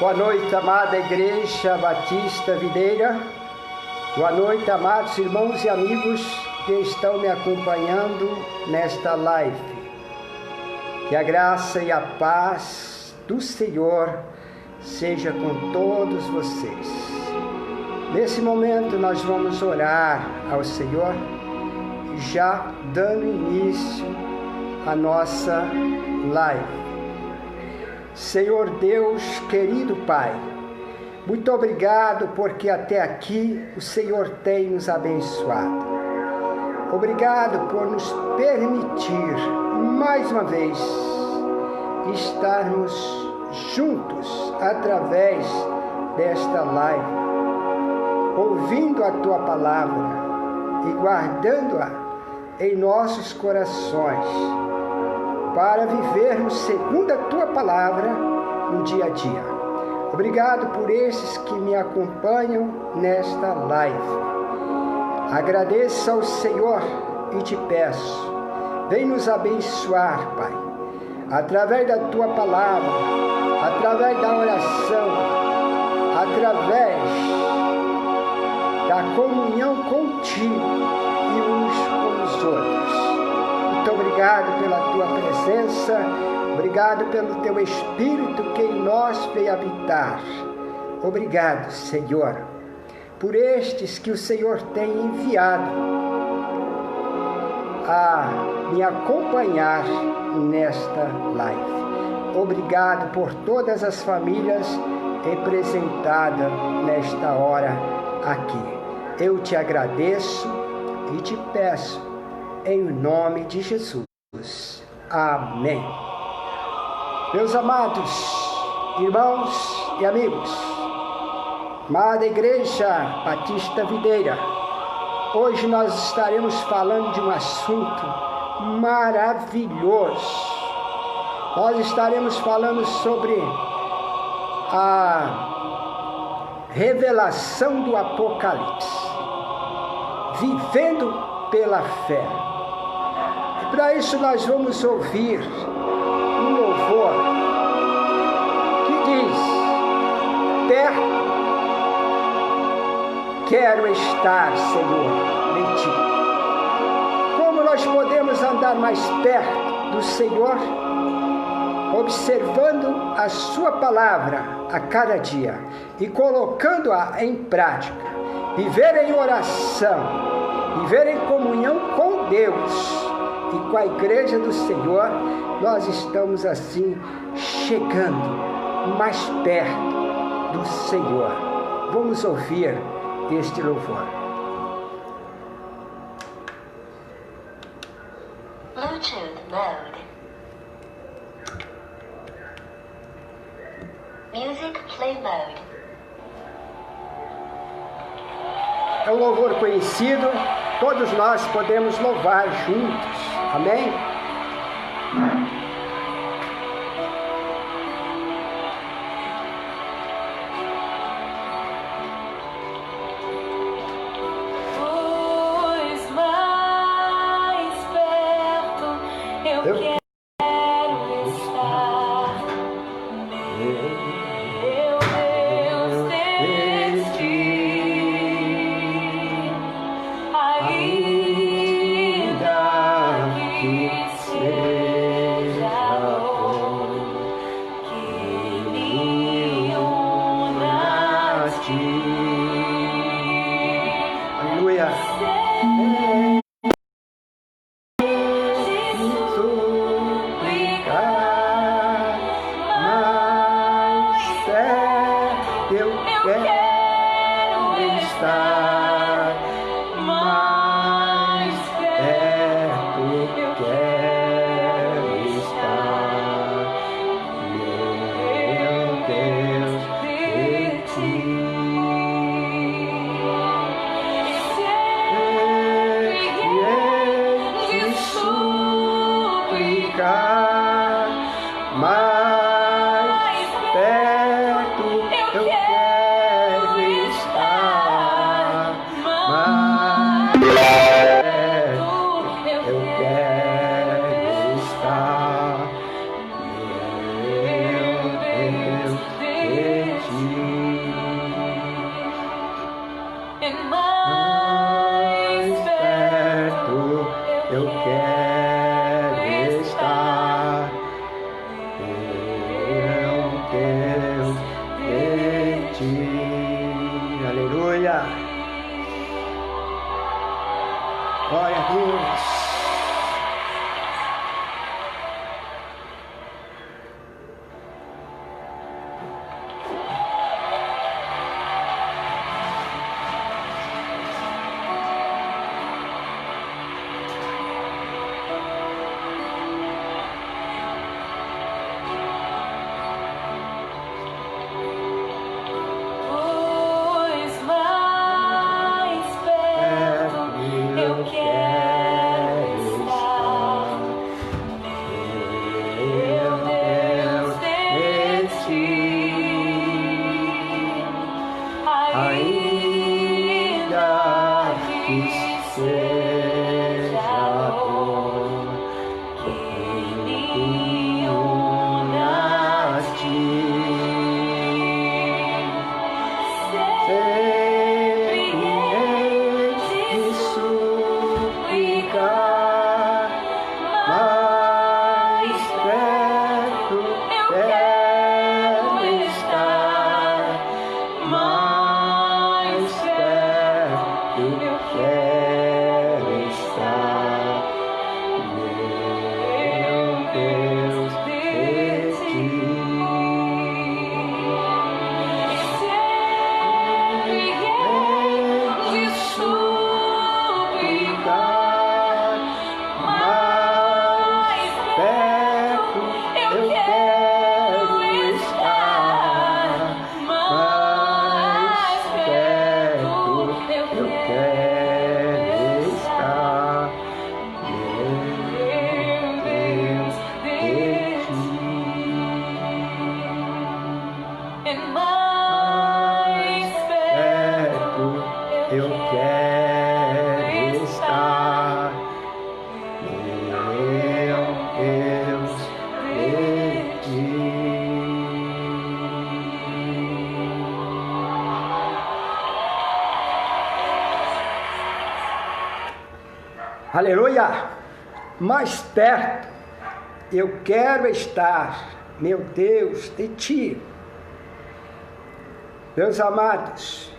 Boa noite, amada Igreja Batista Videira. Boa noite, amados irmãos e amigos que estão me acompanhando nesta live. Que a graça e a paz do Senhor seja com todos vocês. Nesse momento nós vamos orar ao Senhor, já dando início à nossa live. Senhor Deus, querido Pai, muito obrigado porque até aqui o Senhor tem nos abençoado. Obrigado por nos permitir, mais uma vez, estarmos juntos através desta live, ouvindo a Tua palavra e guardando-a em nossos corações, para vivermos segundo a Tua palavra no dia a dia. Obrigado por esses que me acompanham nesta live. Agradeço ao Senhor e te peço, vem nos abençoar, Pai, através da Tua palavra, através da oração, através da comunhão contigo e uns com os outros. Muito obrigado pela Tua presença, obrigado pelo Teu Espírito que em nós veio habitar. Obrigado, Senhor, por estes que o Senhor tem enviado a me acompanhar nesta live. Obrigado por todas as famílias representadas nesta hora aqui. Eu te agradeço e te peço, em nome de Jesus. Amém. Meus amados irmãos e amigos, amada Igreja Batista Videira, hoje nós estaremos falando de um assunto maravilhoso. Nós estaremos falando sobre a revelação do Apocalipse, vivendo pela fé. E para isso nós vamos ouvir um louvor que diz: perto quero estar, Senhor, de Ti. Como nós podemos andar mais perto do Senhor? Observando a Sua palavra a cada dia e colocando-a em prática. Viver em oração, viver em comunhão com Deus e com a Igreja do Senhor, nós estamos assim chegando mais perto do Senhor. Vamos ouvir este louvor. Bluetooth mode. Music play mode. É um louvor conhecido, todos nós podemos louvar juntos. Amém? Pois mais perto eu quero estar, meu Deus, de Ti, ainda que seja dor, que me una a Ti. Aleluia. Mais perto eu quero estar, mais perto eu quero estar, meu Deus, de Ti. Te suplicar, mais perto eu quero estar, mais perto eu quero estar, meu Deus, eu quero estar. Deus de ti. Aleluia. Glória a Deus. Pois mais perto eu quero estar, meu Deus, de ti, ainda que seja dor, que me una a ti. Eu quero estar, meu Deus, de ti. Aleluia! Mais perto eu quero estar, meu Deus, de ti. Meus amados,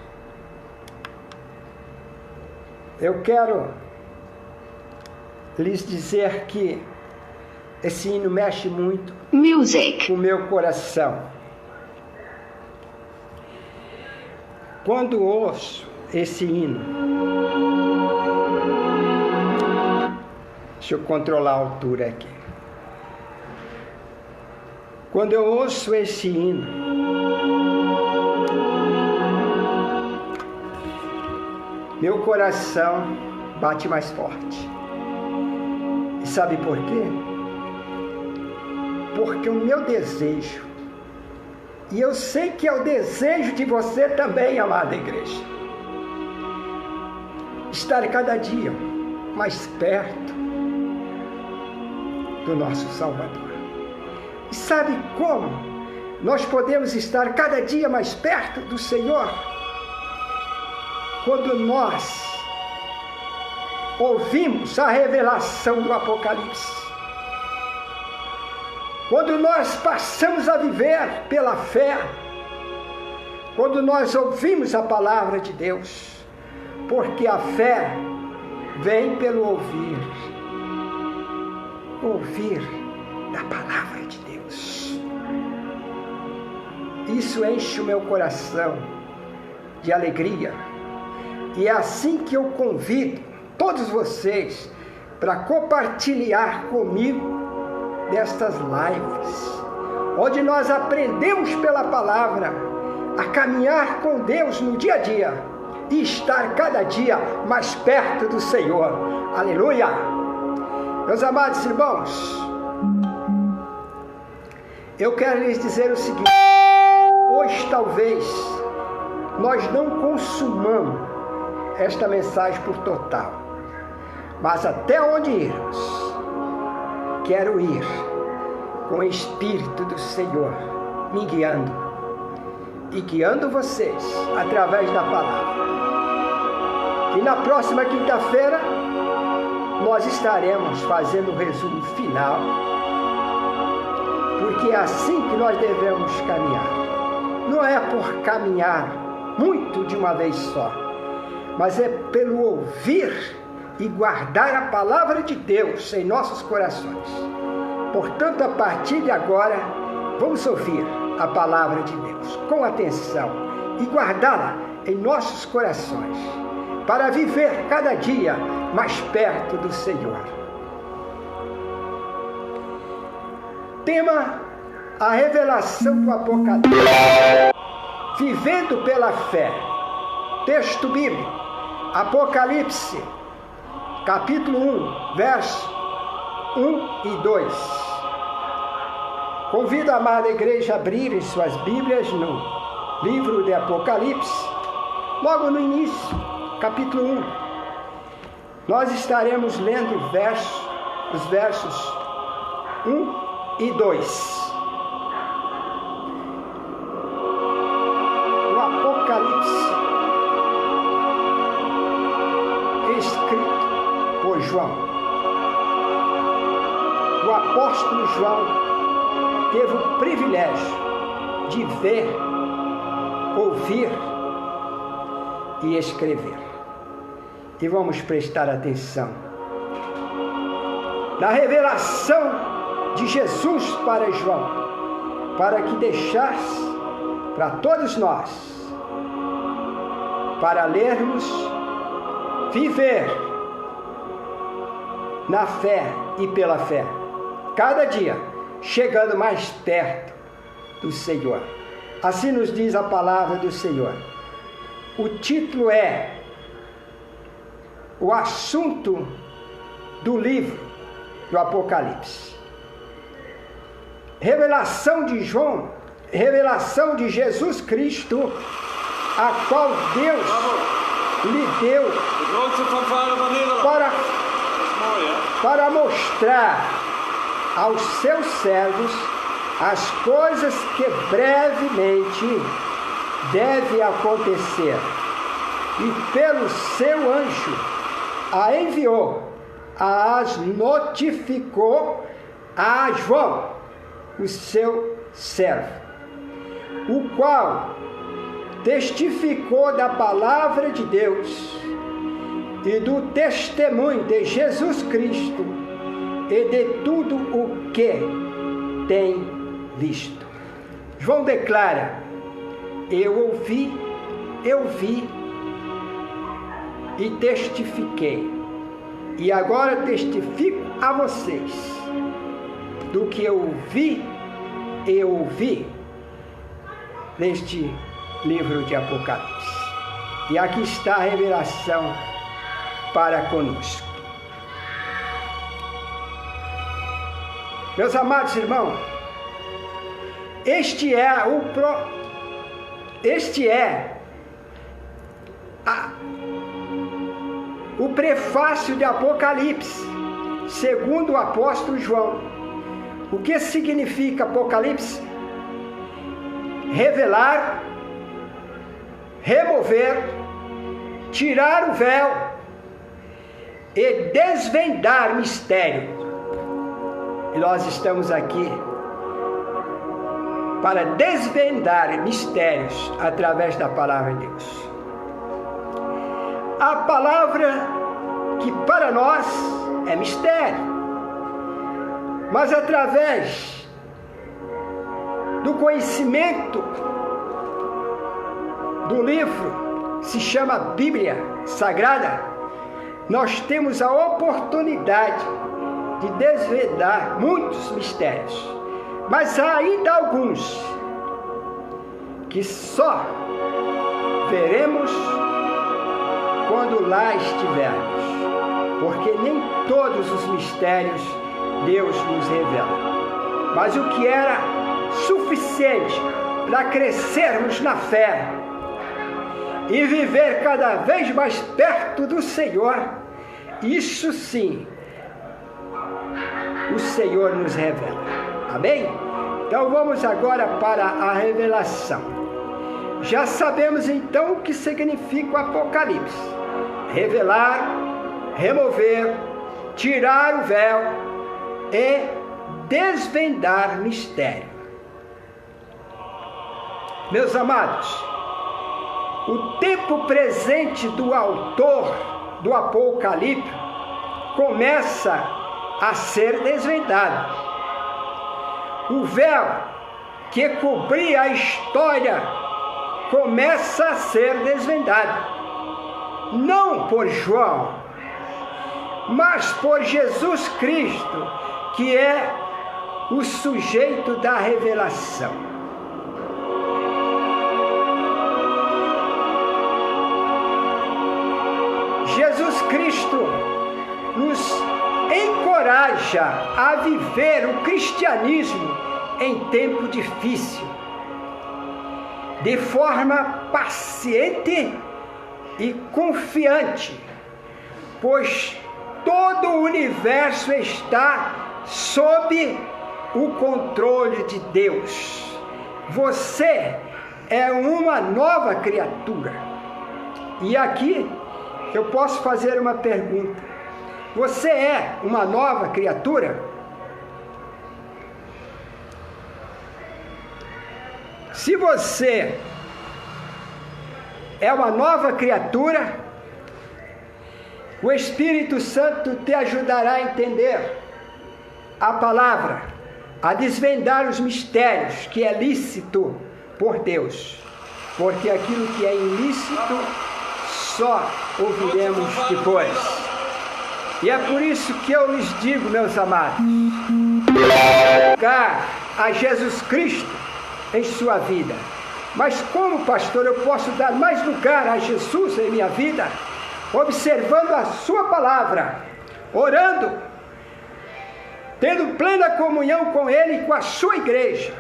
eu quero lhes dizer que esse hino mexe muito com o meu coração. Quando ouço esse hino, deixa eu controlar a altura aqui. Quando eu ouço esse hino, meu coração bate mais forte. E sabe por quê? Porque o meu desejo, e eu sei que é o desejo de você também, amada igreja, estar cada dia mais perto do nosso Salvador. E sabe como nós podemos estar cada dia mais perto do Senhor? Quando nós ouvimos a revelação do Apocalipse, quando nós passamos a viver pela fé, quando nós ouvimos a palavra de Deus, porque a fé vem pelo ouvir da palavra de Deus. Isso enche o meu coração de alegria. E é assim que eu convido todos vocês para compartilhar comigo destas lives, onde nós aprendemos pela palavra a caminhar com Deus no dia a dia e estar cada dia mais perto do Senhor. Aleluia! Meus amados irmãos, eu quero lhes dizer o seguinte: hoje talvez nós não consumamos esta mensagem por total, mas até onde irmos, quero ir com o Espírito do Senhor me guiando e guiando vocês através da palavra. E na próxima quinta-feira nós estaremos fazendo o resumo final, porque é assim que nós devemos caminhar. Não é por caminhar muito de uma vez só, mas é pelo ouvir e guardar a palavra de Deus em nossos corações. Portanto, a partir de agora, vamos ouvir a palavra de Deus com atenção e guardá-la em nossos corações, para viver cada dia mais perto do Senhor. Tema: a revelação do Apocalipse. Vivendo pela fé. Texto bíblico: Apocalipse, capítulo 1, verso 1 e 2. Convido a amada igreja a abrir em suas Bíblias no livro de Apocalipse, logo no início, capítulo 1. Nós estaremos lendo os versos 1 e 2. O Apocalipse, escrito por João. O apóstolo João teve o privilégio de ver, ouvir e escrever. E vamos prestar atenção na revelação de Jesus para João, para que deixasse para todos nós, para lermos, viver na fé e pela fé, cada dia chegando mais perto do Senhor. Assim nos diz a palavra do Senhor. O título é o assunto do livro do Apocalipse. Revelação de João, revelação de Jesus Cristo, a qual Deus lhe deu para mostrar aos seus servos as coisas que brevemente devem acontecer. E pelo seu anjo a enviou, as notificou a João, o seu servo, o qual testificou da palavra de Deus e do testemunho de Jesus Cristo e de tudo o que tem visto. João declara: eu ouvi, eu vi e testifiquei. E agora testifico a vocês do que eu ouvi neste livro de Apocalipse. E aqui está a revelação para conosco. Meus amados irmãos, este é o prefácio de Apocalipse, segundo o apóstolo João. O que significa Apocalipse? Revelar, remover, tirar o véu e desvendar mistério. E nós estamos aqui para desvendar mistérios através da palavra de Deus. A palavra que para nós é mistério, mas através do conhecimento do livro, se chama Bíblia Sagrada, nós temos a oportunidade de desvendar muitos mistérios, mas há ainda alguns que só veremos quando lá estivermos, porque nem todos os mistérios Deus nos revela. Mas o que era suficiente para crescermos na fé e viver cada vez mais perto do Senhor, isso sim, o Senhor nos revela. Amém? Então vamos agora para a revelação. Já sabemos então o que significa o Apocalipse: revelar, remover, tirar o véu e desvendar mistério. Meus amados, o tempo presente do autor do Apocalipse começa a ser desvendado. O véu que cobria a história começa a ser desvendado. Não por João, mas por Jesus Cristo, que é o sujeito da revelação. Jesus Cristo nos encoraja a viver o cristianismo em tempo difícil, de forma paciente e confiante, pois todo o universo está sob o controle de Deus. Você é uma nova criatura. E aqui eu posso fazer uma pergunta: você é uma nova criatura? Se você é uma nova criatura, o Espírito Santo te ajudará a entender a palavra, a desvendar os mistérios que é lícito por Deus, porque aquilo que é ilícito só ouviremos depois. E é por isso que eu lhes digo, meus amados, lugar a Jesus Cristo em sua vida. Mas como, pastor, eu posso dar mais lugar a Jesus em minha vida? Observando a sua palavra, orando, tendo plena comunhão com Ele e com a sua igreja.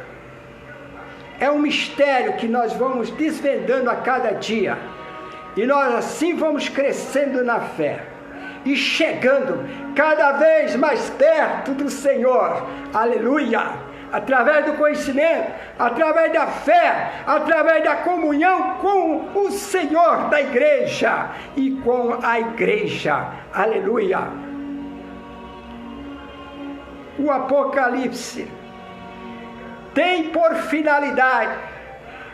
É um mistério que nós vamos desvendando a cada dia. E nós assim vamos crescendo na fé e chegando cada vez mais perto do Senhor. Aleluia! Através do conhecimento, através da fé, através da comunhão com o Senhor da igreja e com a igreja. Aleluia! O Apocalipse tem por finalidade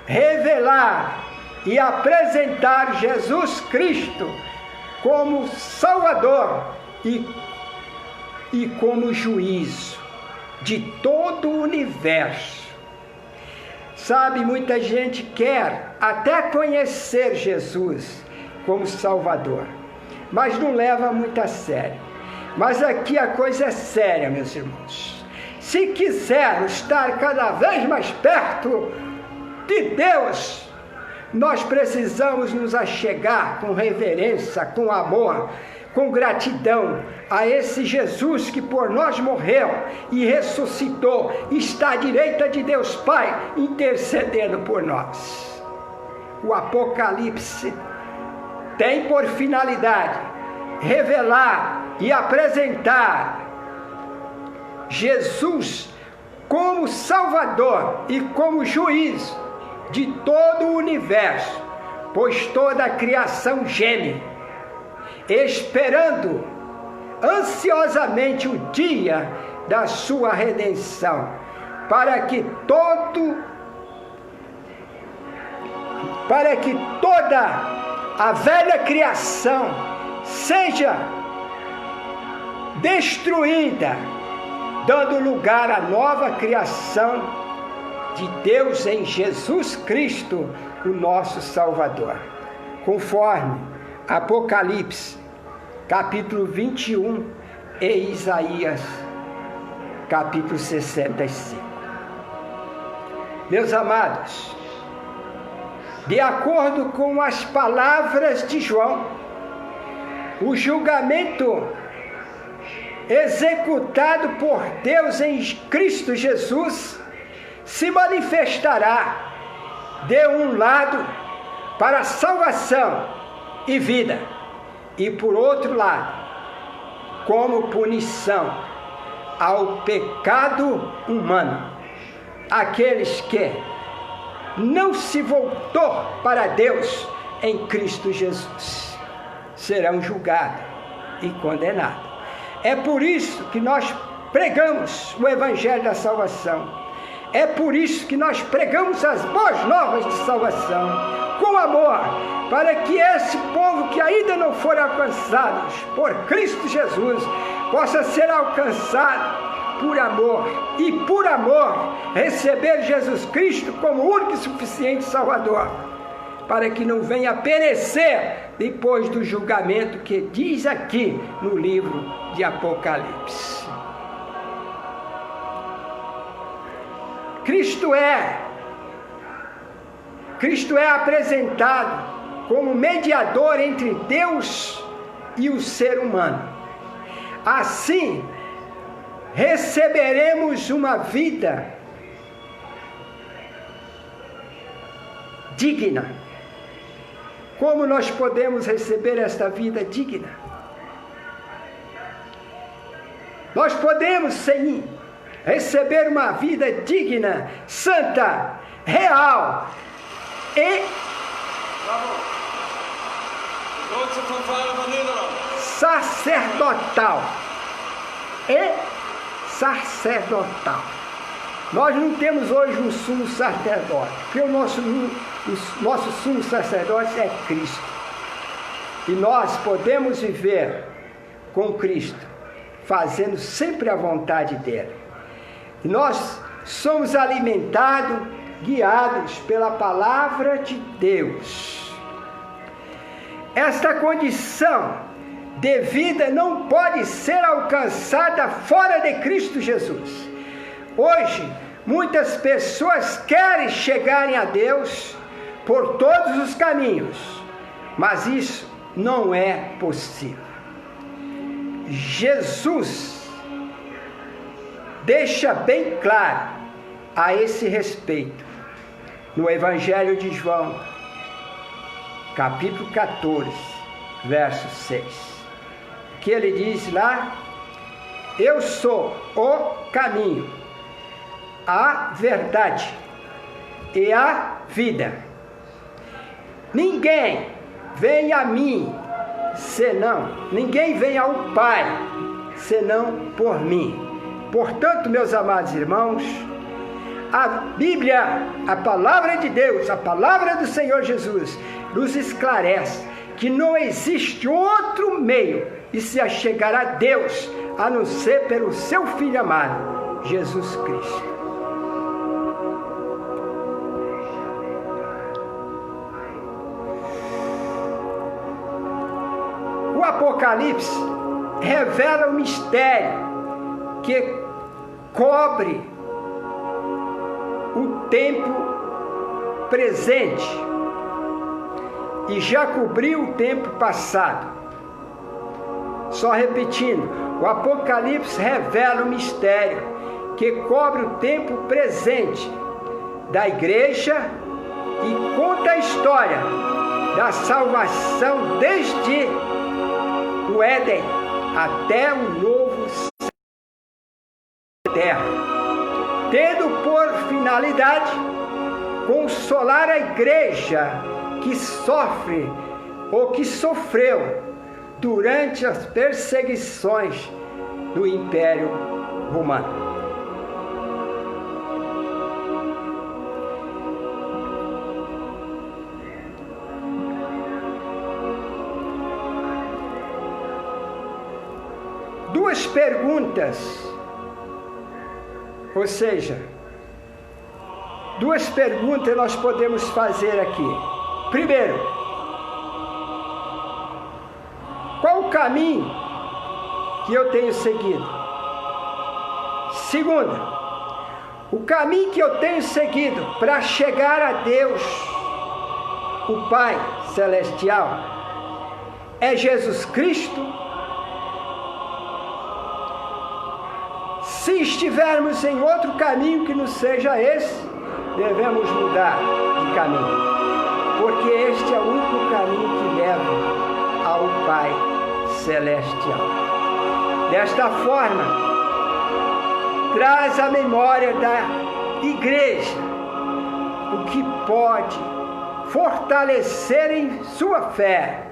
revelar e apresentar Jesus Cristo como Salvador e como juiz de todo o universo. Sabe, muita gente quer até conhecer Jesus como Salvador, mas não leva muito a sério. Mas aqui a coisa é séria, meus irmãos. Se quisermos estar cada vez mais perto de Deus, nós precisamos nos achegar com reverência, com amor, com gratidão a esse Jesus que por nós morreu e ressuscitou, está à direita de Deus Pai, intercedendo por nós. O Apocalipse tem por finalidade revelar e apresentar Jesus como Salvador e como juiz de todo o universo, pois toda a criação geme, esperando ansiosamente o dia da sua redenção, para que toda a velha criação seja destruída, dando lugar à nova criação de Deus em Jesus Cristo, o nosso Salvador. Conforme Apocalipse, capítulo 21 e Isaías, capítulo 65. Meus amados, de acordo com as palavras de João, o julgamento executado por Deus em Cristo Jesus se manifestará de um lado para salvação e vida, e por outro lado, como punição ao pecado humano. Aqueles que não se voltou para Deus em Cristo Jesus serão julgados e condenados. É por isso que nós pregamos o Evangelho da salvação. É por isso que nós pregamos as boas novas de salvação, com amor, para que esse povo que ainda não foram alcançados por Cristo Jesus, possa ser alcançado por amor, e por amor receber Jesus Cristo como único e suficiente Salvador, para que não venha perecer depois do julgamento que diz aqui no livro de Apocalipse. Cristo é apresentado como mediador entre Deus e o ser humano. Assim, receberemos uma vida digna. Como nós podemos receber esta vida digna? Nós podemos, sim, receber uma vida digna, santa, real e sacerdotal. Nós não temos hoje um sumo sacerdote, porque o nosso sumo sacerdote é Cristo. E nós podemos viver com Cristo, fazendo sempre a vontade dele. E nós somos alimentados, guiados pela palavra de Deus. Esta condição de vida não pode ser alcançada fora de Cristo Jesus. Hoje, muitas pessoas querem chegarem a Deus por todos os caminhos, mas isso não é possível. Jesus deixa bem claro a esse respeito no Evangelho de João, capítulo 14, verso 6. Que ele diz lá: eu sou o caminho, a verdade e a vida. Ninguém vem a mim ninguém vem ao Pai senão por mim. Portanto, meus amados irmãos, a Bíblia, a palavra de Deus, a palavra do Senhor Jesus, nos esclarece que não existe outro meio de se achegar a Deus, a não ser pelo seu Filho amado, Jesus Cristo. O Apocalipse revela o mistério que cobre o tempo presente e já cobriu o tempo passado. Só repetindo, o Apocalipse revela o mistério que cobre o tempo presente da igreja e conta a história da salvação desde o Éden até o novo céu e terra, tendo por finalidade consolar a igreja que sofre ou que sofreu durante as perseguições do Império Romano. Duas perguntas, ou seja, duas perguntas nós podemos fazer aqui. Primeiro, qual o caminho que eu tenho seguido? Segundo, o caminho que eu tenho seguido para chegar a Deus, o Pai Celestial, é Jesus Cristo? Se estivermos em outro caminho que não seja esse, devemos mudar de caminho, porque este é o único caminho que leva ao Pai Celestial. Desta forma, traz à memória da igreja o que pode fortalecer em sua fé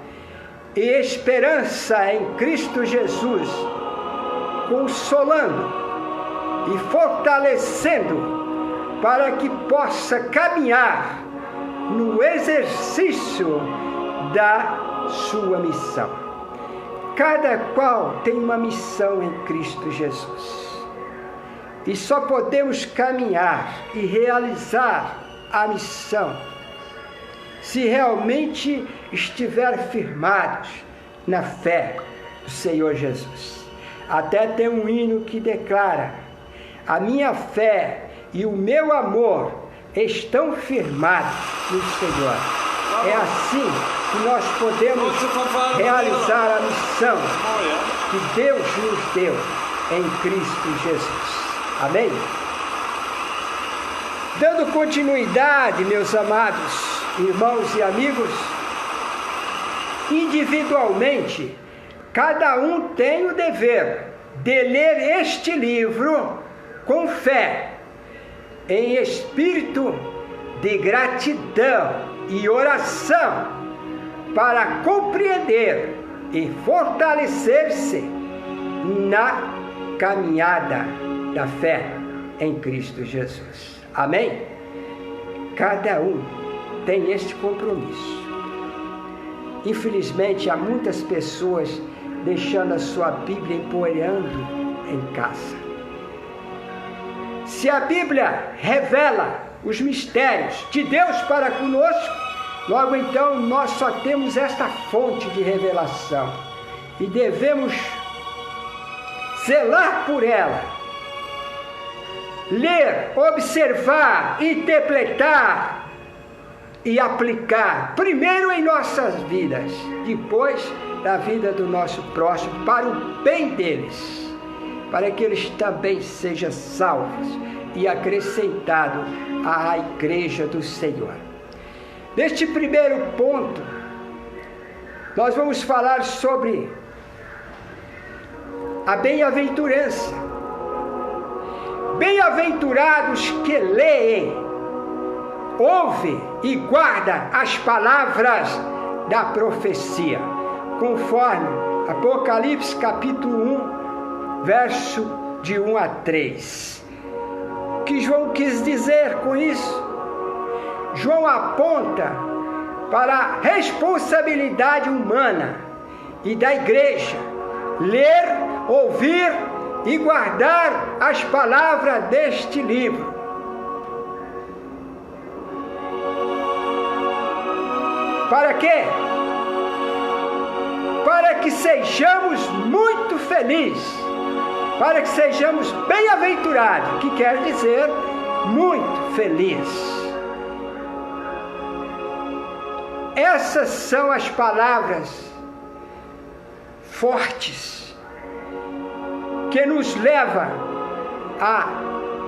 e esperança em Cristo Jesus, consolando e fortalecendo para que possa caminhar no exercício da sua missão. Cada qual tem uma missão em Cristo Jesus. E só podemos caminhar e realizar a missão se realmente estiver firmados na fé do Senhor Jesus. Até tem um hino que declara: a minha fé e o meu amor estão firmados no Senhor. É assim que nós podemos realizar a missão que Deus nos deu em Cristo Jesus. Amém? Dando continuidade, meus amados irmãos e amigos, individualmente, cada um tem o dever de ler este livro com fé, em espírito de gratidão e oração, para compreender e fortalecer-se na caminhada da fé em Cristo Jesus. Amém? Cada um tem este compromisso. Infelizmente, há muitas pessoas deixando a sua Bíblia empoeirando em casa. Se a Bíblia revela os mistérios de Deus para conosco, logo então nós só temos esta fonte de revelação e devemos zelar por ela, ler, observar, interpretar e aplicar, primeiro em nossas vidas, depois da vida do nosso próximo, para o bem deles, para que eles também sejam salvos e acrescentados à igreja do Senhor. Neste primeiro ponto, nós vamos falar sobre a bem-aventurança. Bem-aventurados que leem, ouvem e guardam as palavras da profecia, conforme Apocalipse capítulo 1, verso de 1 a 3. O que João quis dizer com isso? João aponta para a responsabilidade humana e da igreja ler, ouvir e guardar as palavras deste livro. Para quê? Para que sejamos muito felizes, para que sejamos bem-aventurados, que quer dizer muito felizes. Essas são as palavras fortes que nos levam a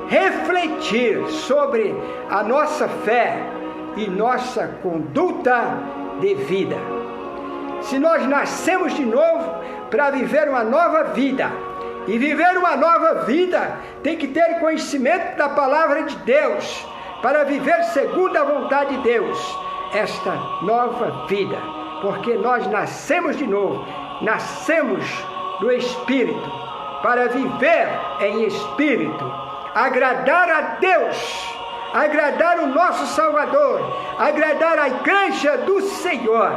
refletir sobre a nossa fé e nossa conduta de vida. Se nós nascemos de novo para viver uma nova vida, e viver uma nova vida tem que ter conhecimento da palavra de Deus, para viver segundo a vontade de Deus, esta nova vida, porque nós nascemos de novo, nascemos do Espírito, para viver em Espírito, agradar a Deus, agradar o nosso Salvador, agradar a igreja do Senhor,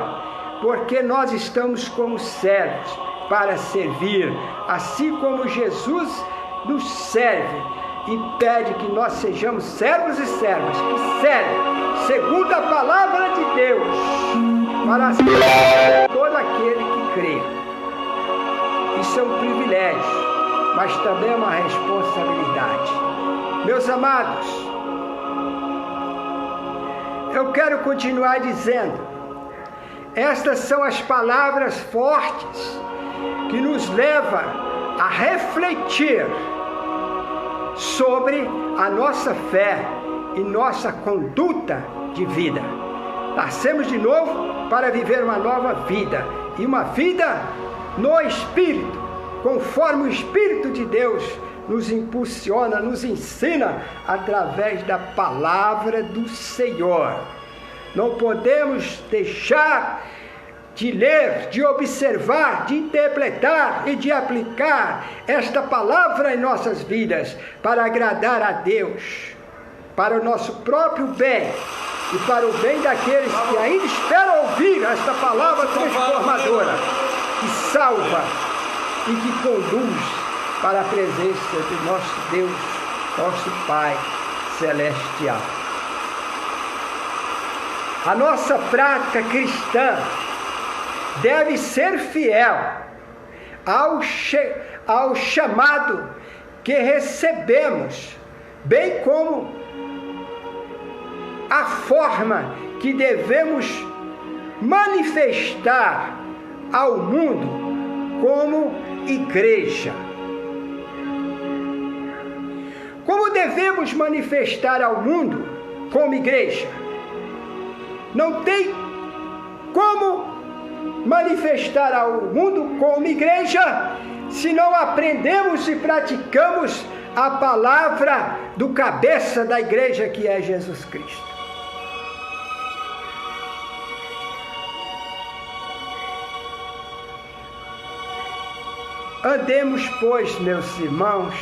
porque nós estamos como servos para servir, assim como Jesus nos serve e pede que nós sejamos servos e servas que servem segundo a palavra de Deus, para servir todo aquele que crê. Isso é um privilégio, mas também é uma responsabilidade. Meus amados, eu quero continuar dizendo, estas são as palavras fortes que nos levam a refletir sobre a nossa fé e nossa conduta de vida. Nascemos de novo para viver uma nova vida, e uma vida no Espírito, conforme o Espírito de Deus nos impulsiona, nos ensina através da palavra do Senhor. Não podemos deixar de ler, de observar, de interpretar e de aplicar esta palavra em nossas vidas para agradar a Deus, para o nosso próprio bem e para o bem daqueles que ainda esperam ouvir esta palavra transformadora, que salva e que conduz para a presença do nosso Deus, nosso Pai Celestial. A nossa prática cristã deve ser fiel ao chamado que recebemos, bem como a forma que devemos manifestar ao mundo como igreja. Como devemos manifestar ao mundo como igreja? Não tem como manifestar ao mundo como igreja se não aprendemos e praticamos a palavra do cabeça da igreja, que é Jesus Cristo. Andemos, pois, meus irmãos,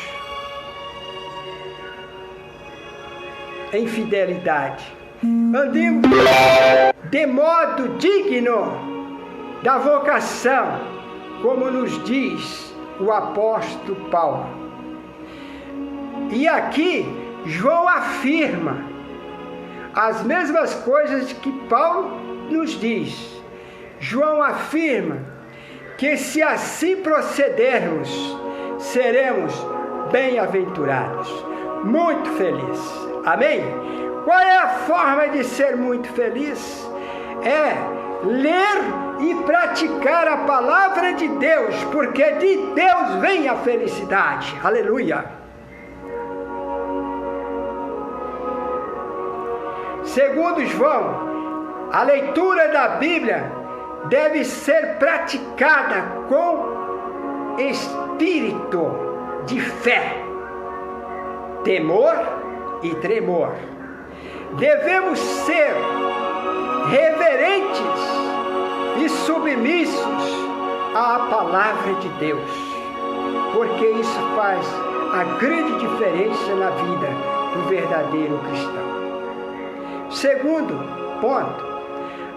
em fidelidade. Andemos de modo digno da vocação, como nos diz o apóstolo Paulo. E aqui João afirma as mesmas coisas que Paulo nos diz. João afirma que se assim procedermos, seremos bem-aventurados, muito felizes. Amém? Qual é a forma de ser muito feliz? É ler e praticar a palavra de Deus, porque de Deus vem a felicidade. Aleluia! Segundo João, a leitura da Bíblia deve ser praticada com espírito de fé, temor e tremor. Devemos ser reverentes e submissos à palavra de Deus, porque isso faz a grande diferença na vida do verdadeiro cristão. Segundo ponto,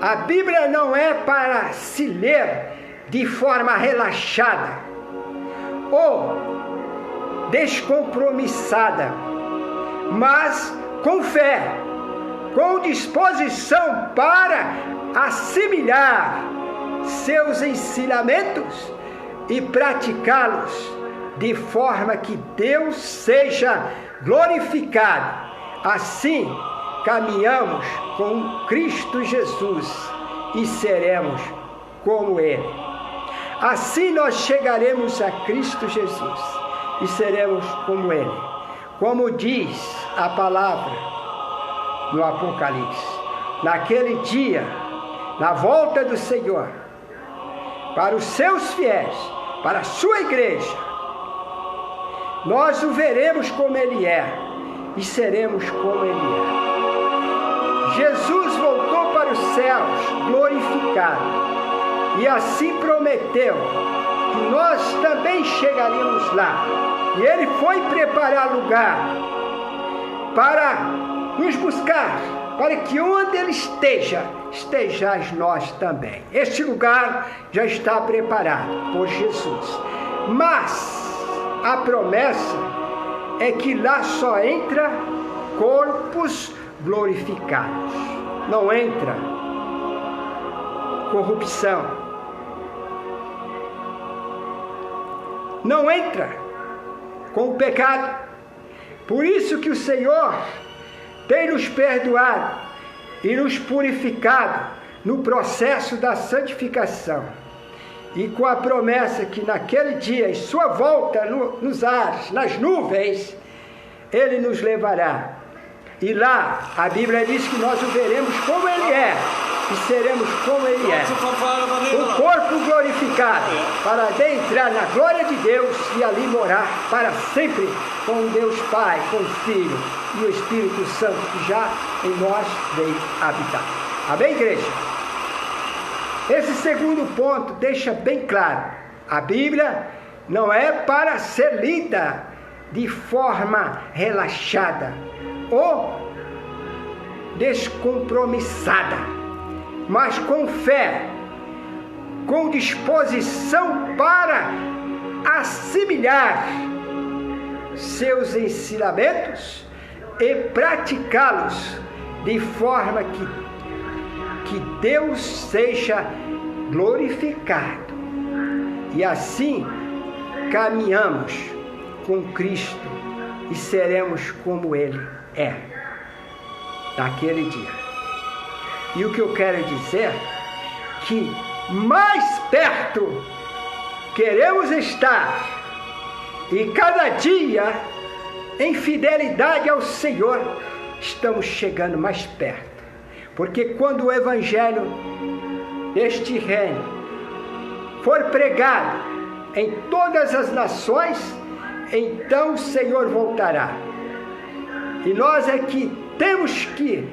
a Bíblia não é para se ler de forma relaxada ou descompromissada, mas com fé, com disposição para assimilar seus ensinamentos e praticá-los de forma que Deus seja glorificado. Assim, caminhamos com Cristo Jesus e seremos como Ele. Assim nós chegaremos a Cristo Jesus e seremos como Ele. Como diz a palavra no Apocalipse, naquele dia, na volta do Senhor, para os seus fiéis, para a sua igreja, nós o veremos como Ele é e seremos como Ele é. Jesus voltou para os céus glorificado e assim prometeu que nós também chegaríamos lá. E Ele foi preparar lugar para nos buscar, para que onde Ele esteja, estejais nós também. Este lugar já está preparado por Jesus. Mas a promessa é que lá só entra corpos glorificados. Não entra corrupção. Não entra com o pecado. Por isso que o Senhor tem nos perdoado e nos purificado no processo da santificação. E com a promessa que naquele dia, em sua volta nos ares, nas nuvens, Ele nos levará. E lá, a Bíblia diz que nós o veremos como Ele é, e seremos como Ele é. O corpo glorificado, para adentrar na glória de Deus e ali morar para sempre com Deus Pai, com o Filho e o Espírito Santo que já em nós veio habitar. Amém, igreja? Esse segundo ponto deixa bem claro: a Bíblia não é para ser lida de forma relaxada ou descompromissada, mas com fé, com disposição para assimilar seus ensinamentos e praticá-los de forma que Deus seja glorificado. E assim caminhamos com Cristo e seremos como Ele é naquele dia. E o que eu quero dizer que mais perto queremos estar, e cada dia em fidelidade ao Senhor estamos chegando mais perto, porque quando o Evangelho deste reino for pregado em todas as nações, então o Senhor voltará, e nós é que temos que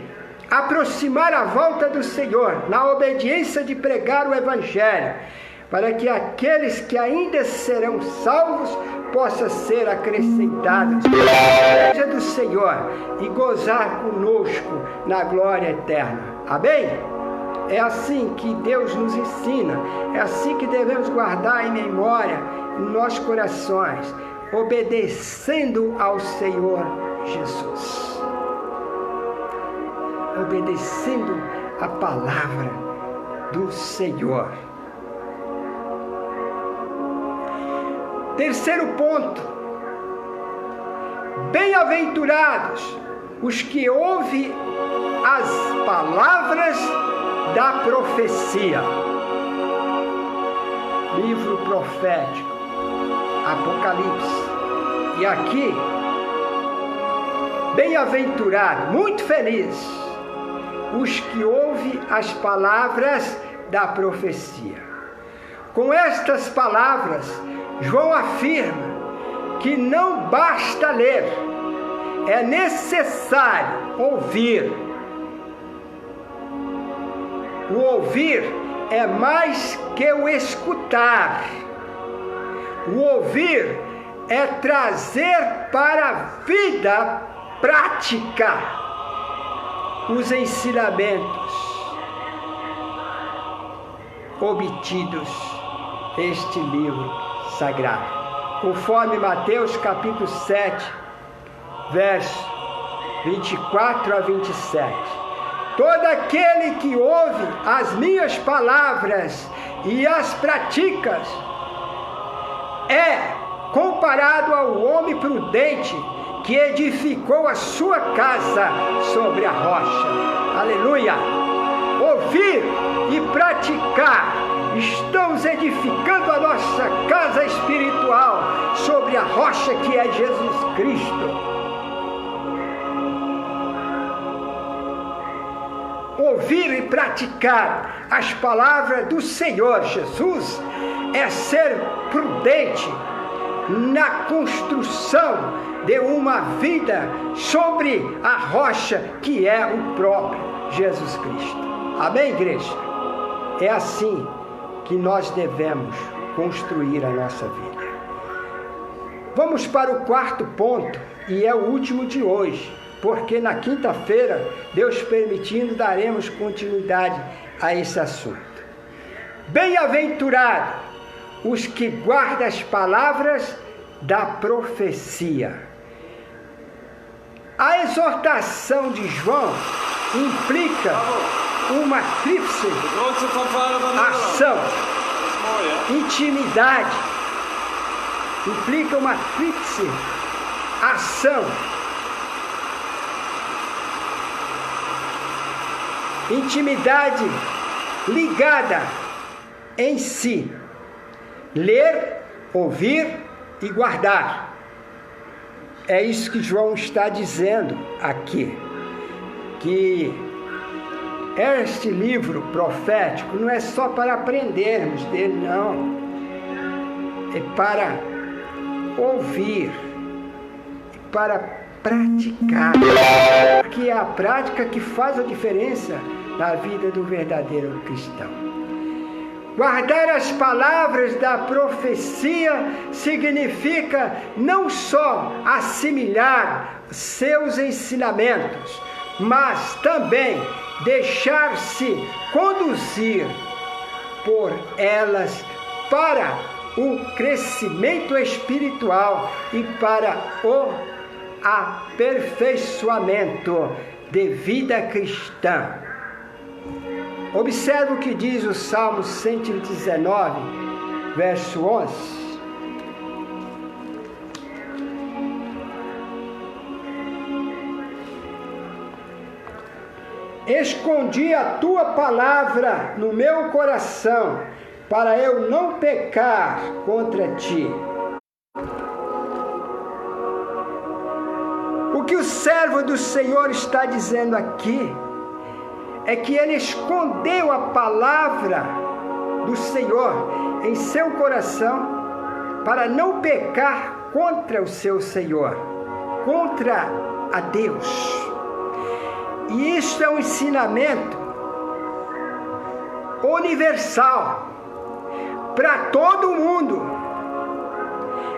aproximar a volta do Senhor na obediência de pregar o Evangelho, para que aqueles que ainda serão salvos possam ser acrescentados à igreja do Senhor e gozar conosco na glória eterna. Amém? É assim que Deus nos ensina, é assim que devemos guardar em memória em nossos corações, obedecendo ao Senhor Jesus. Obedecendo a palavra do Senhor. Terceiro ponto: bem-aventurados os que ouvem as palavras da profecia. Livro profético, Apocalipse. E aqui, bem-aventurado, muito feliz, os que ouvem as palavras da profecia. Com estas palavras, João afirma que não basta ler, é necessário ouvir. O ouvir é mais que o escutar. O ouvir é trazer para a vida prática os ensinamentos obtidos neste livro sagrado, conforme Mateus capítulo 7, versos 24 a 27. Todo aquele que ouve as minhas palavras e as pratica é comparado ao homem prudente que edificou a sua casa sobre a rocha. Aleluia! Ouvir e praticar, estamos edificando a nossa casa espiritual sobre a rocha que é Jesus Cristo. Ouvir e praticar as palavras do Senhor Jesus é ser prudente na construção de uma vida sobre a rocha que é o próprio Jesus Cristo. Amém, igreja? É assim que nós devemos construir a nossa vida. Vamos para o quarto ponto, e é o último de hoje, porque na quinta-feira, Deus permitindo, daremos continuidade a esse assunto. Bem-aventurado os que guardam as palavras da profecia. A exortação de João implica uma tríplice ação, intimidade, implica uma tríplice ação, intimidade ligada em si, ler, ouvir e guardar. É isso que João está dizendo aqui, que este livro profético não é só para aprendermos dele, não. É para ouvir, para praticar, que é a prática que faz a diferença na vida do verdadeiro cristão. Guardar as palavras da profecia significa não só assimilar seus ensinamentos, mas também deixar-se conduzir por elas para o crescimento espiritual e para o aperfeiçoamento de vida cristã. Observe o que diz o Salmo 119, verso 11. Escondi a tua palavra no meu coração, para eu não pecar contra ti. O que o servo do Senhor está dizendo aqui é que ele escondeu a palavra do Senhor em seu coração para não pecar contra o seu Senhor, contra a Deus. E isso é um ensinamento universal para todo mundo.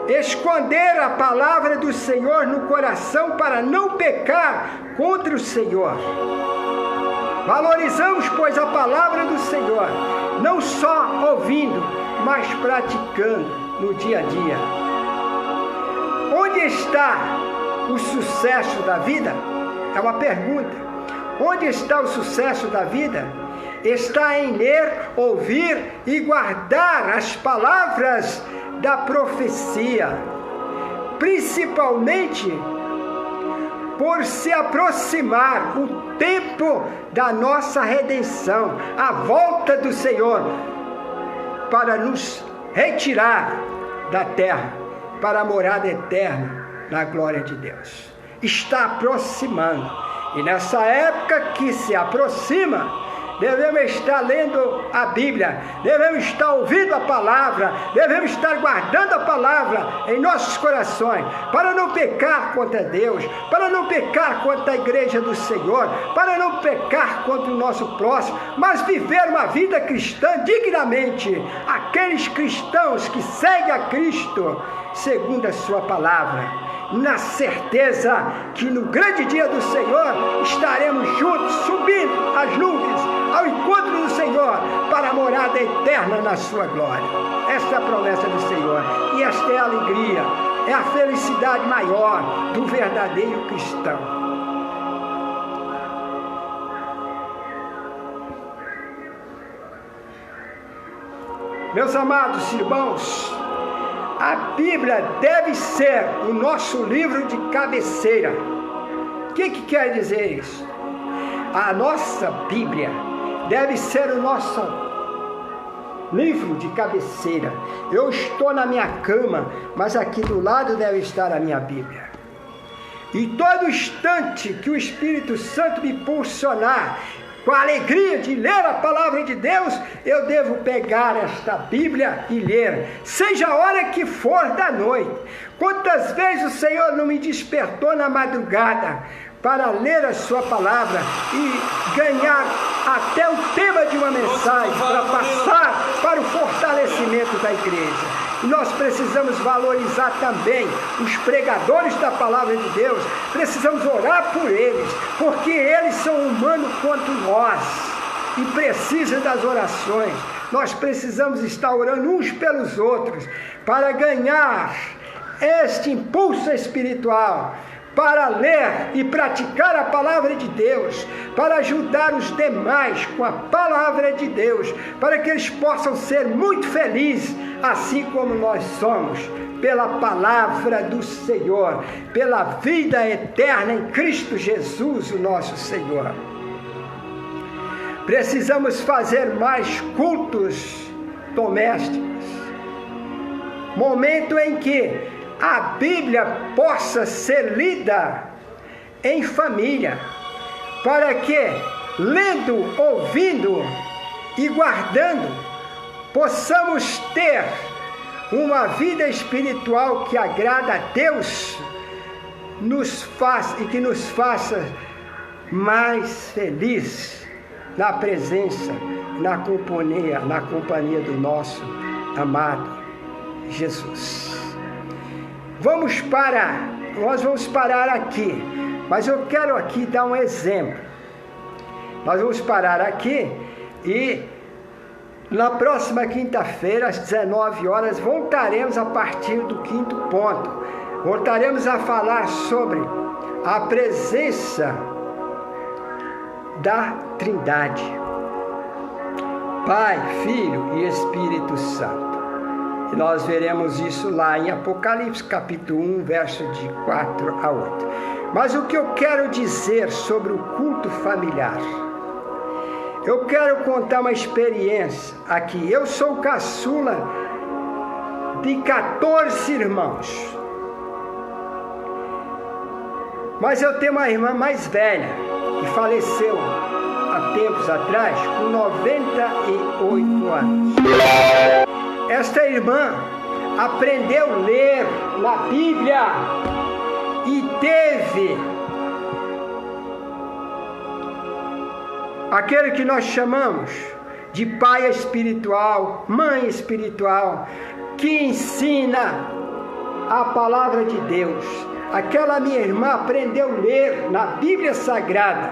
Esconder a palavra do Senhor no coração para não pecar contra o Senhor. Valorizamos, pois, a palavra do Senhor, não só ouvindo, mas praticando no dia a dia. Onde está o sucesso da vida? É uma pergunta. Onde está o sucesso da vida? Está em ler, ouvir e guardar as palavras da profecia, principalmente por se aproximar o tempo da nossa redenção, a volta do Senhor, para nos retirar da terra, para a morada eterna na glória de Deus. Está aproximando, e nessa época que se aproxima, devemos estar lendo a Bíblia, devemos estar ouvindo a palavra, devemos estar guardando a palavra em nossos corações, para não pecar contra Deus, para não pecar contra a igreja do Senhor, para não pecar contra o nosso próximo, mas viver uma vida cristã dignamente, aqueles cristãos que seguem a Cristo segundo a sua palavra, na certeza que no grande dia do Senhor estaremos juntos, subindo as nuvens ao encontro do Senhor, para a morada eterna na sua glória. Esta é a promessa do Senhor, e esta é a alegria, é a felicidade maior do verdadeiro cristão. Meus amados irmãos, a Bíblia deve ser o nosso livro de cabeceira. O que quer dizer isso? A nossa Bíblia deve ser o nosso livro de cabeceira. Eu estou na minha cama, mas aqui do lado deve estar a minha Bíblia. E todo instante que o Espírito Santo me impulsionar, com a alegria de ler a palavra de Deus, eu devo pegar esta Bíblia e ler, seja a hora que for da noite. Quantas vezes o Senhor não me despertou na madrugada para ler a sua palavra e ganhar até o tema de uma mensagem para passar para o fortalecimento da igreja. E nós precisamos valorizar também os pregadores da palavra de Deus, precisamos orar por eles, porque eles são humanos quanto nós e precisam das orações. Nós precisamos estar orando uns pelos outros para ganhar este impulso espiritual, para ler e praticar a palavra de Deus, para ajudar os demais com a palavra de Deus, para que eles possam ser muito felizes, assim como nós somos, pela palavra do Senhor, pela vida eterna em Cristo Jesus, o nosso Senhor. Precisamos fazer mais cultos domésticos, momento em que a Bíblia possa ser lida em família, para que, lendo, ouvindo e guardando, possamos ter uma vida espiritual que agrada a Deus, e que nos faça mais felizes na presença na companhia do nosso amado Jesus. Nós vamos parar aqui, mas eu quero aqui dar um exemplo. Nós vamos parar aqui e na próxima quinta-feira, às 19 horas, voltaremos a partir do 5º ponto. Voltaremos a falar sobre a presença da Trindade, Pai, Filho e Espírito Santo. E nós veremos isso lá em Apocalipse, capítulo 1, verso de 4 a 8. Mas o que eu quero dizer sobre o culto familiar? Eu quero contar uma experiência aqui. Eu sou caçula de 14 irmãos. Mas eu tenho uma irmã mais velha, que faleceu há tempos atrás, com 98 anos. Esta irmã aprendeu a ler na Bíblia e teve aquele que nós chamamos de pai espiritual, mãe espiritual, que ensina a palavra de Deus. Aquela minha irmã aprendeu a ler na Bíblia Sagrada.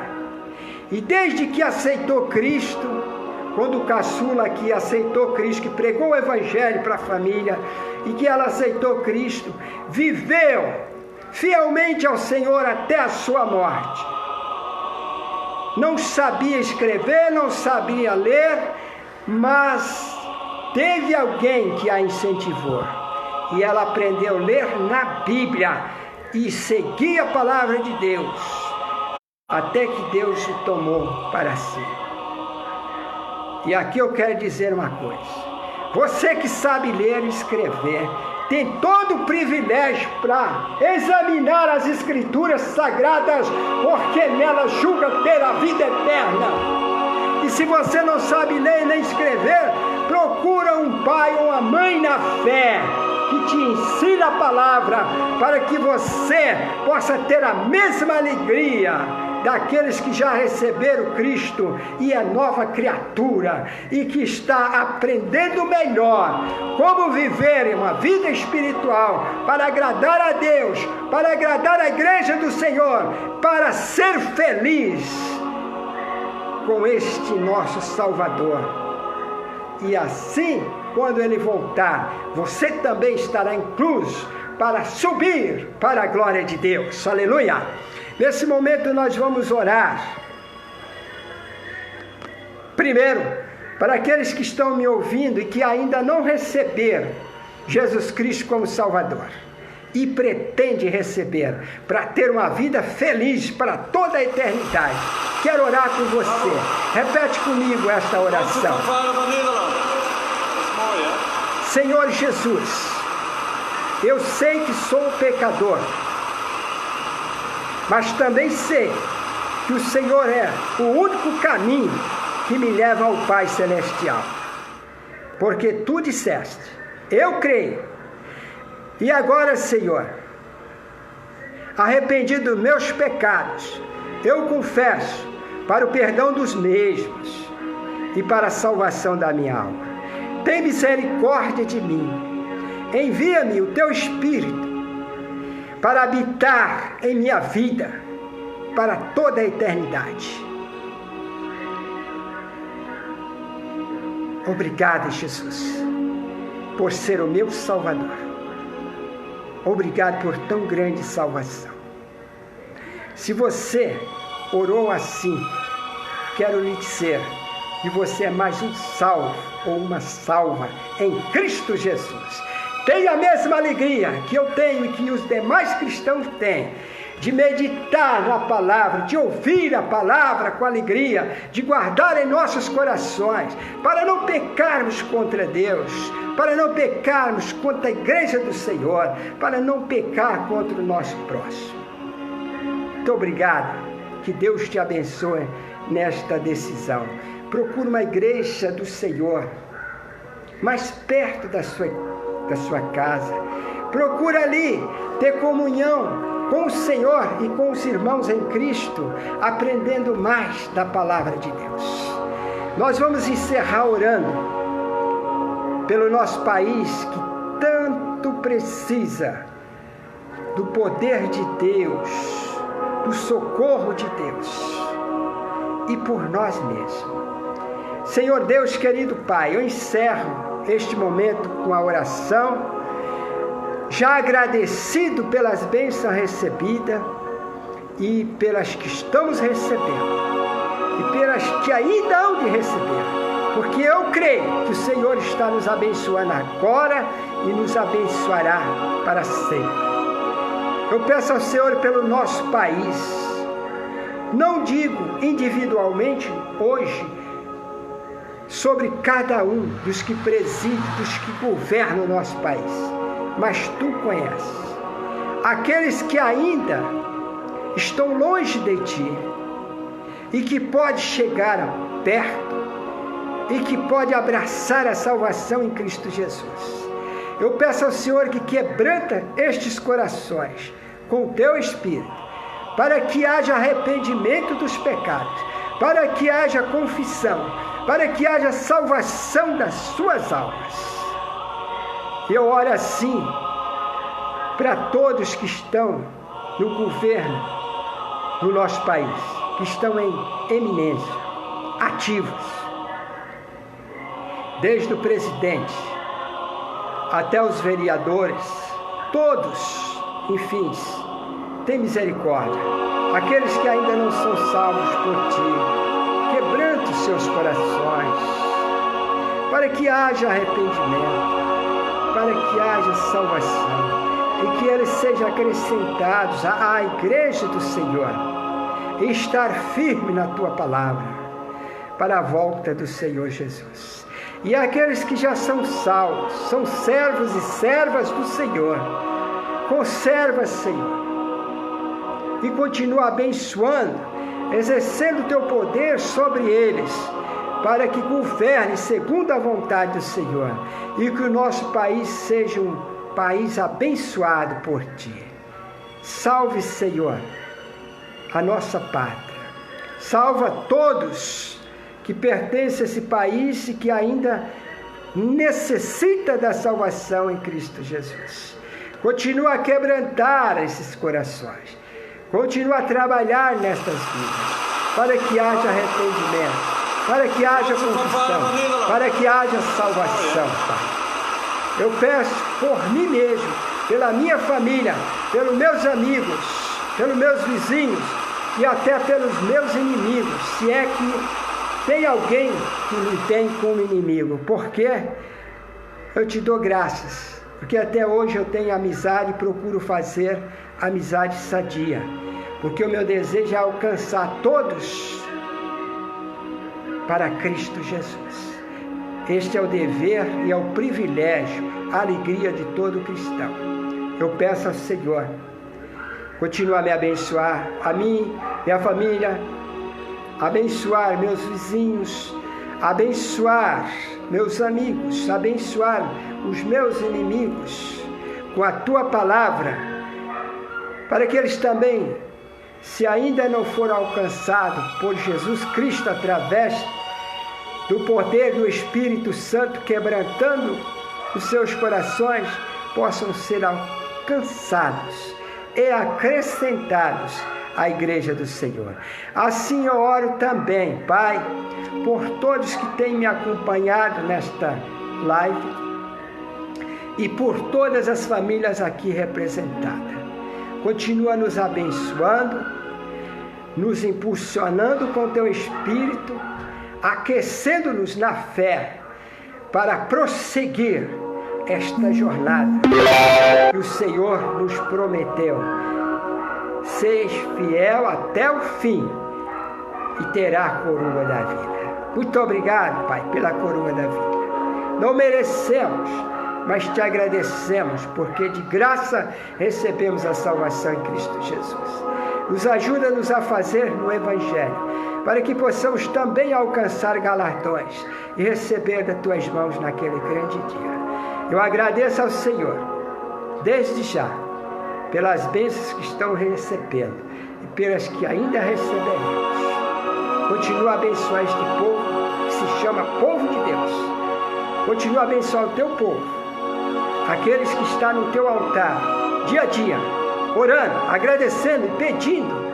E desde que aceitou Cristo, quando o caçula aqui aceitou Cristo, que pregou o Evangelho para a família, e que ela aceitou Cristo, viveu fielmente ao Senhor até a sua morte. Não sabia escrever, não sabia ler, mas teve alguém que a incentivou. E ela aprendeu a ler na Bíblia e seguir a palavra de Deus, até que Deus se tomou para si. E aqui eu quero dizer uma coisa: você que sabe ler e escrever, tem todo o privilégio para examinar as Escrituras Sagradas, porque nelas julga ter a vida eterna. E se você não sabe ler nem escrever, procura um pai ou uma mãe na fé, que te ensina a palavra, para que você possa ter a mesma alegria daqueles que já receberam Cristo e é nova criatura, e que está aprendendo melhor como viver uma vida espiritual, para agradar a Deus, para agradar a igreja do Senhor, para ser feliz com este nosso Salvador. E assim, quando Ele voltar, você também estará incluso para subir para a glória de Deus. Aleluia! Nesse momento nós vamos orar. Primeiro, para aqueles que estão me ouvindo e que ainda não receberam Jesus Cristo como Salvador e pretende receber para ter uma vida feliz para toda a eternidade. Quero orar com você. Repete comigo esta oração. Senhor Jesus, eu sei que sou pecador, mas também sei que o Senhor é o único caminho que me leva ao Pai Celestial. Porque Tu disseste, eu creio. E agora, Senhor, arrependido dos meus pecados, eu confesso para o perdão dos mesmos e para a salvação da minha alma. Tem misericórdia de mim. Envia-me o Teu Espírito para habitar em minha vida para toda a eternidade. Obrigado, Jesus, por ser o meu Salvador. Obrigado por tão grande salvação. Se você orou assim, quero lhe dizer que você é mais um salvo ou uma salva em Cristo Jesus. Tenha a mesma alegria que eu tenho e que os demais cristãos têm, de meditar na palavra, de ouvir a palavra com alegria, de guardar em nossos corações, para não pecarmos contra Deus, para não pecarmos contra a igreja do Senhor, para não pecar contra o nosso próximo. Muito obrigado, que Deus te abençoe nesta decisão. Procure uma igreja do Senhor, mais perto da sua casa. Procura ali ter comunhão com o Senhor e com os irmãos em Cristo, aprendendo mais da palavra de Deus. Nós vamos encerrar orando pelo nosso país que tanto precisa do poder de Deus, do socorro de Deus e por nós mesmos. Senhor Deus, querido Pai, eu encerro este momento com a oração, já agradecido pelas bênçãos recebidas e pelas que estamos recebendo e pelas que ainda hão de receber, porque eu creio que o Senhor está nos abençoando agora e nos abençoará para sempre. Eu peço ao Senhor pelo nosso país, não digo individualmente hoje, sobre cada um dos que presidem, dos que governam o nosso país, mas Tu conheces aqueles que ainda estão longe de Ti e que pode chegar perto e que pode abraçar a salvação em Cristo Jesus. Eu peço ao Senhor que quebranta estes corações com o Teu Espírito, para que haja arrependimento dos pecados, para que haja confissão, para que haja salvação das suas almas. Eu oro assim para todos que estão no governo do nosso país, que estão em eminência, ativos, desde o presidente até os vereadores, todos, enfim, tem misericórdia. Aqueles que ainda não são salvos por Ti, quebranta os seus corações, para que haja arrependimento, para que haja salvação, e que eles sejam acrescentados à igreja do Senhor, e estar firme na Tua palavra, para a volta do Senhor Jesus. E aqueles que já são salvos, são servos e servas do Senhor, conserva, Senhor, e continua abençoando, exercendo o Teu poder sobre eles, para que governe segundo a vontade do Senhor, e que o nosso país seja um país abençoado por Ti. Salve, Senhor, a nossa pátria. Salva todos que pertencem a esse país e que ainda necessita da salvação em Cristo Jesus. Continua a quebrantar esses corações. Continua a trabalhar nestas vidas, para que haja arrependimento, para que haja confissão, para que haja salvação, Pai. Eu peço por mim mesmo, pela minha família, pelos meus amigos, pelos meus vizinhos e até pelos meus inimigos, se é que tem alguém que me tem como inimigo, porque eu Te dou graças, porque até hoje eu tenho amizade e procuro fazer amizade sadia, porque o meu desejo é alcançar todos para Cristo Jesus. Este é o dever e é o privilégio, a alegria de todo cristão. Eu peço ao Senhor, continua a me abençoar, a mim, minha família, abençoar meus vizinhos, abençoar meus amigos, abençoar os meus inimigos com a Tua palavra, para que eles também, se ainda não foram alcançados por Jesus Cristo através do poder do Espírito Santo quebrantando os seus corações, possam ser alcançados e acrescentados à igreja do Senhor. Assim eu oro também, Pai, por todos que têm me acompanhado nesta live e por todas as famílias aqui representadas. Continua nos abençoando, nos impulsionando com Teu Espírito, aquecendo-nos na fé para prosseguir esta jornada que o Senhor nos prometeu. Seja fiel até o fim e terá a coroa da vida. Muito obrigado, Pai, pela coroa da vida. Não merecemos, mas Te agradecemos, porque de graça recebemos a salvação em Cristo Jesus. Nos ajuda-nos a fazer no Evangelho, para que possamos também alcançar galardões e receber das Tuas mãos naquele grande dia. Eu agradeço ao Senhor, desde já, pelas bênçãos que estão recebendo e pelas que ainda receberemos. Continua a abençoar este povo que se chama povo de Deus. Continua a abençoar o teu povo, aqueles que estão no teu altar, dia a dia, orando, agradecendo e pedindo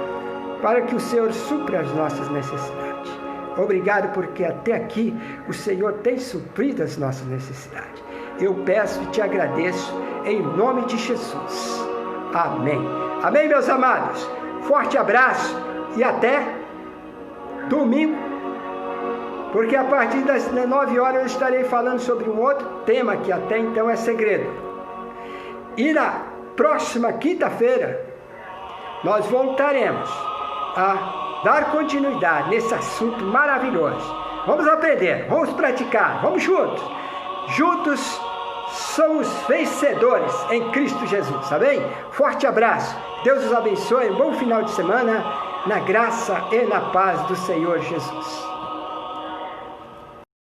para que o Senhor supra as nossas necessidades. Obrigado porque até aqui o Senhor tem suprido as nossas necessidades. Eu peço e te agradeço em nome de Jesus. Amém. Amém, meus amados. Forte abraço e até domingo, porque a partir das 9 horas eu estarei falando sobre um outro tema que até então é segredo. E na próxima quinta-feira nós voltaremos a dar continuidade nesse assunto maravilhoso. Vamos aprender, vamos praticar, vamos juntos. Juntos somos vencedores em Cristo Jesus, amém? Forte abraço, Deus os abençoe, um bom final de semana, na graça e na paz do Senhor Jesus.